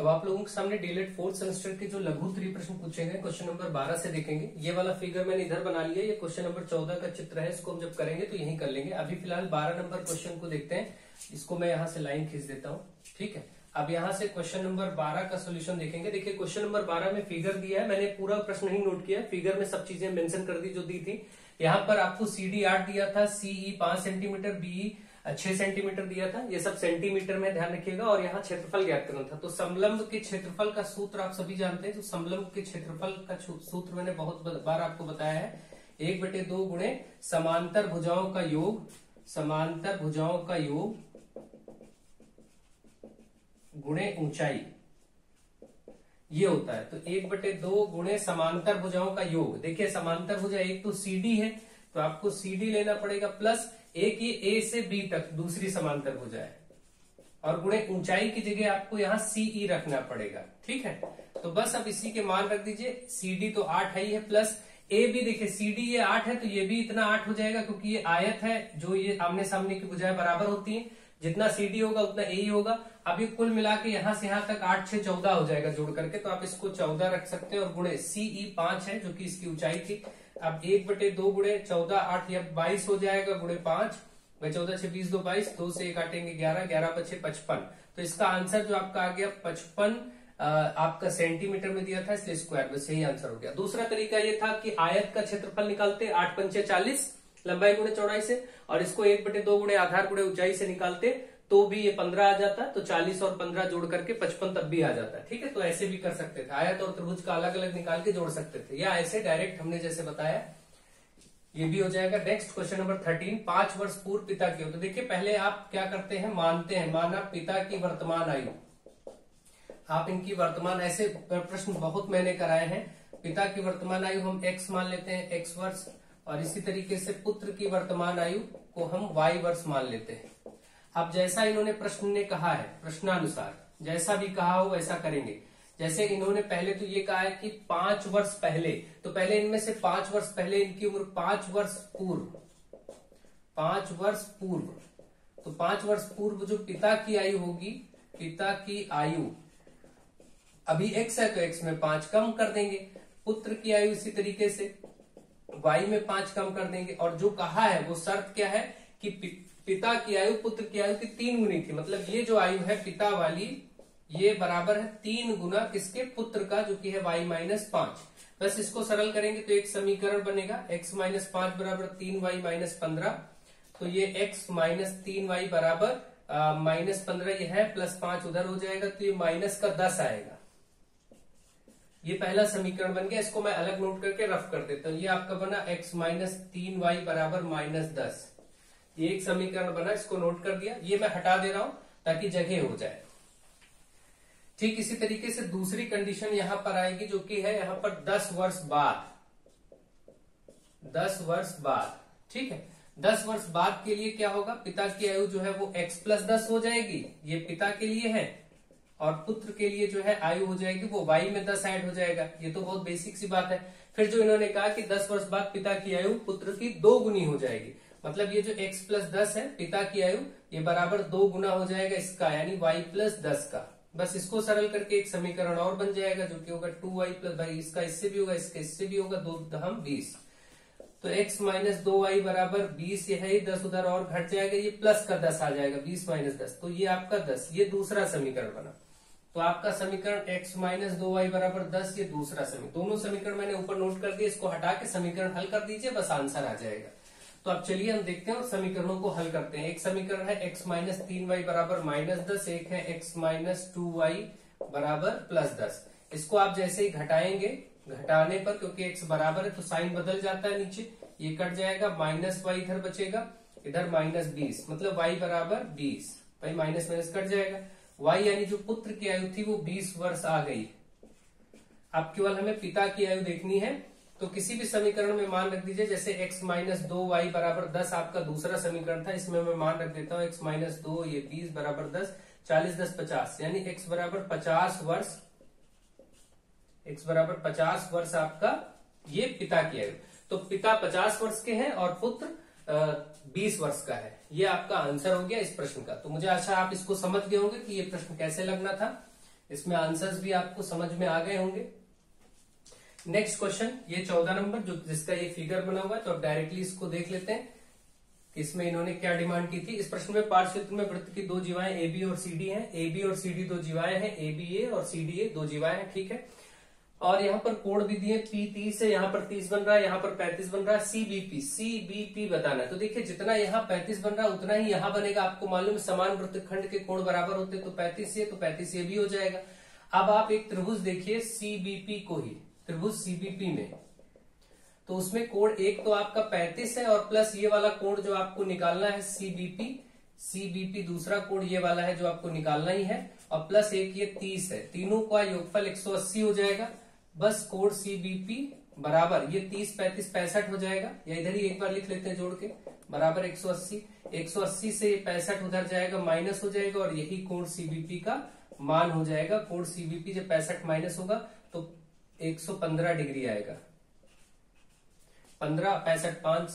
अब आप लोगों के सामने डीएलएड फोर्थ सेमेस्टर के जो लघु 3 प्रश्न पूछे गए क्वेश्चन नंबर 12 से देखेंगे। ये वाला फिगर मैंने इधर बना लिया, ये क्वेश्चन नंबर 14 का चित्र है, इसको हम जब करेंगे तो यही कर लेंगे। अभी फिलहाल 12 नंबर क्वेश्चन को देखते हैं, इसको मैं यहाँ से लाइन खींच देता हूँ, ठीक है। अब यहाँ से क्वेश्चन नंबर 12 का सोल्यूशन देखेंगे। देखिए क्वेश्चन नंबर 12 में फिगर दिया है, मैंने पूरा प्रश्न नहीं नोट किया, फिगर में सब चीजें मेंशन कर दी जो दी थी। यहाँ पर आपको CD 8 दिया था, CE 5 सेंटीमीटर, BE 6 सेंटीमीटर दिया था, ये सब सेंटीमीटर में ध्यान रखिएगा। और यहाँ क्षेत्रफल ज्ञात करना था। तो समलंब के क्षेत्रफल का सूत्र आप सभी जानते हैं, तो समलंब के क्षेत्रफल का सूत्र मैंने बहुत बार आपको बताया है, 1/2 गुणे समांतर भुजाओं का योग, समांतर भुजाओं का योग गुणे ऊंचाई, ये होता है। तो 1/2 गुणे समांतर भुजाओं का योग। देखिए समांतर भुजा एक तो CD है, तो आपको CD लेना पड़ेगा, प्लस एक ये A से B तक दूसरी समांतर भुजा है, और गुणे ऊंचाई की जगह आपको यहाँ CE रखना पड़ेगा, ठीक है। तो बस अब इसी के मान रख दीजिए। CD तो 8 है ही है, प्लस A भी देखिए CD ये 8 है, तो ये भी इतना 8 हो जाएगा, क्योंकि ये आयत है, जो ये आमने सामने की भुजाएं बराबर होती हैं, जितना CD होगा उतना A ही होगा। अब ये कुल मिला के यहाँ से यहाँ तक 8 6 14 हो जाएगा जोड़ करके, तो आप इसको 14 रख सकते हैं, और गुणे CE 5 है जो कि इसकी ऊंचाई थी। अब 1/2 गुणे 14 8 या 22 हो जाएगा, गुणे 5, 14 6 20 2 22, 2 से 1 काटेंगे 11, 11 5 55। तो इसका आंसर जो आपका आ गया 55 आपका सेंटीमीटर में दिया था, इसलिए स्क्वायर में सही आंसर हो गया। दूसरा तरीका ये था कि आयत का क्षेत्रफल निकालते 8 पंचे 40 लंबाई गुणे चौड़ाई से, और इसको 1/2 गुणे आधार गुणे ऊंचाई से निकालते तो भी ये 15 आ जाता, तो 40 और 15 जोड़ करके 55 तब भी आ जाता है, ठीक है। तो ऐसे भी कर सकते थे, आयत और त्रिभुज का अलग अलग निकाल के जोड़ सकते थे, या ऐसे डायरेक्ट हमने जैसे बताया ये भी हो जाएगा। नेक्स्ट क्वेश्चन नंबर 13, 5 वर्ष पूर्व पिता की हो। तो देखिए पहले आप क्या करते हैं, मानते हैं, माना पिता की वर्तमान आयु, आप इनकी वर्तमान, ऐसे प्रश्न बहुत मैंने कराए हैं। पिता की वर्तमान आयु हम x मान लेते हैं, x वर्ष, और इसी तरीके से पुत्र की वर्तमान आयु को हम y वर्ष मान लेते हैं। अब जैसा इन्होंने प्रश्न ने कहा है, प्रश्नानुसार जैसा भी कहा हो वैसा करेंगे। जैसे इन्होंने पहले तो ये कहा है कि 5 वर्ष पहले, तो पहले इनमें से 5 वर्ष पहले इनकी उम्र 5 वर्ष पूर्व, 5 वर्ष पूर्व, तो 5 वर्ष पूर्व जो पिता की आयु होगी, पिता की आयु अभी x है तो x में 5 कम कर देंगे, पुत्र की आयु इसी तरीके से y में 5 कम कर देंगे। और जो कहा है वो शर्त क्या है कि पिता की आयु पुत्र की आयु की 3 गुनी थी, मतलब ये जो आयु है पिता वाली ये बराबर है 3 गुना किसके, पुत्र का, जो कि है y-5। बस इसको सरल करेंगे तो एक समीकरण बनेगा, x-5 बराबर 3y-15, तो ये x-3y बराबर -15 ये है, प्लस 5 उधर हो जाएगा, तो ये माइनस का 10 आएगा। ये पहला समीकरण बन गया, इसको मैं अलग नोट करके रफ कर देता हूँ। ये आपका बना x-3y बराबर -10, ये एक समीकरण बना, इसको नोट कर दिया। ये मैं हटा दे रहा हूं ताकि जगह हो जाए। ठीक इसी तरीके से दूसरी कंडीशन यहां पर आएगी, जो कि है यहां पर 10 वर्ष बाद, 10 वर्ष बाद, ठीक है। 10 वर्ष बाद के लिए क्या होगा, पिता की आयु जो है वो x+10 हो जाएगी, ये पिता के लिए है, और पुत्र के लिए जो है आयु हो जाएगी वो y में 10 ऐड हो जाएगा। ये तो बहुत बेसिक सी बात है। फिर जो इन्होंने कहा कि 10 वर्ष बाद पिता की आयु पुत्र की 2 गुनी हो जाएगी, मतलब ये जो x+10 है पिता की आयु, ये बराबर 2 गुना हो जाएगा इसका, यानी y+10 का। बस इसको सरल करके एक समीकरण और बन जाएगा, जो कि होगा 2y+, इसका इससे भी होगा, इसके इससे भी होगा, 2×20, तो x-2y बराबर 20, ये है 10 उधर और घट जाएगा, ये प्लस का 10 आ जाएगा, 20 - 10, तो ये आपका 10, ये दूसरा समीकरण बना। तो आपका समीकरण x-2y बराबर 10, ये दूसरा समीकरण, दोनों समीकरण मैंने ऊपर नोट कर दिए, इसको हटा के समीकरण हल कर दीजिए, बस आंसर आ जाएगा। तो अब चलिए हम देखते हैं और समीकरणों को हल करते हैं। एक समीकरण है x-3y बराबर -10, एक है x-2y बराबर +10। इसको आप जैसे ही घटाएंगे, घटाने पर क्योंकि x बराबर है तो साइन बदल जाता है, नीचे ये कट जाएगा, -y इधर बचेगा, इधर -20, मतलब y बराबर 20, भाई माइनस माइनस कट जाएगा। y यानी जो पुत्र की आयु थी वो 20 वर्ष आ गई। अब केवल हमें पिता की आयु देखनी है, तो किसी भी समीकरण में मान रख दीजिए, जैसे x-2y बराबर 10 आपका दूसरा समीकरण था, इसमें मैं मान रख देता हूँ x-2, ये 20 बराबर 10, 40 10 50, यानी x बराबर 50 वर्ष, x बराबर 50 वर्ष आपका ये पिता की आयु। तो पिता 50 वर्ष के हैं और पुत्र 20 वर्ष का है। ये आपका आंसर हो गया इस प्रश्न का। तो मुझे आशा आप इसको समझ गए होंगे कि ये प्रश्न कैसे लगना था। इसमें आंसर्स भी आपको समझ में आ गए होंगे। नेक्स्ट क्वेश्चन, ये 14 नंबर जो जिसका ये फिगर बना हुआ है, तो अब डायरेक्टली इसको देख लेते हैं कि इसमें इन्होंने क्या डिमांड की थी। इस प्रश्न में पार्श्वसूत्र में वृत्त की दो जीवाएं ए बी और सी डी है। ए बी और सी डी दो जीवाएं हैं, ए बी ए और सी डी ए दो जीवाएं हैं, ठीक है। और यहाँ पर कोण भी दिए, पी 30 है, यहाँ पर 30 बन रहा है, यहाँ पर 35 बन रहा है। सीबीपी बताना है। तो देखिए जितना यहाँ 35 बन रहा है उतना ही यहाँ बनेगा। आपको मालूम समान वृत्तखंड के कोण बराबर होते, तो 35 ये तो 35 ये भी हो जाएगा। अब आप एक त्रिभुज देखिए सीबीपी को ही, त्रिभुज सीबीपी में, तो उसमें कोण एक तो आपका 35 है और प्लस ये वाला कोण जो आपको निकालना है सीबीपी दूसरा कोण ये वाला है जो आपको निकालना ही है, और प्लस एक ये 30 है। तीनों का योगफल 180 हो जाएगा। बस कोण सीबीपी बराबर ये 30 35 65 हो जाएगा, या इधर ही एक बार लिख लेते हैं जोड़ के, बराबर 180 से 65 उधर जाएगा, माइनस हो जाएगा, और यही कोण सीबीपी का मान हो जाएगा। कोण सीबीपी जब 65 माइनस होगा तो 115 डिग्री आएगा। 15 65 5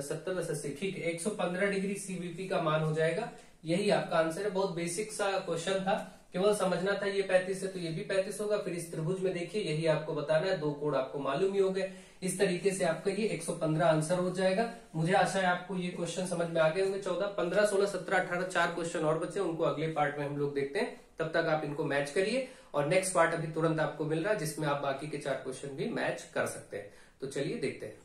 70 80, ठीक है, 115 डिग्री सीबीपी का मान हो जाएगा। यही आपका आंसर है। बहुत बेसिक सा क्वेश्चन था, केवल समझना था। ये 35 है तो ये भी 35 होगा। फिर इस त्रिभुज में देखिए यही आपको बताना है, दो कोण आपको मालूम ही हो गए। इस तरीके से आपका ये 115 आंसर हो जाएगा। मुझे आशा है आपको ये क्वेश्चन समझ में आ गए होंगे। 14 15 16 17 18 4 क्वेश्चन और बचे, उनको अगले पार्ट में हम लोग देखते हैं। तब तक आप इनको मैच करिए, और नेक्स्ट पार्ट अभी तुरंत आपको मिल रहा है जिसमें आप बाकी के 4 क्वेश्चन भी मैच कर सकते हैं। तो चलिए देखते हैं।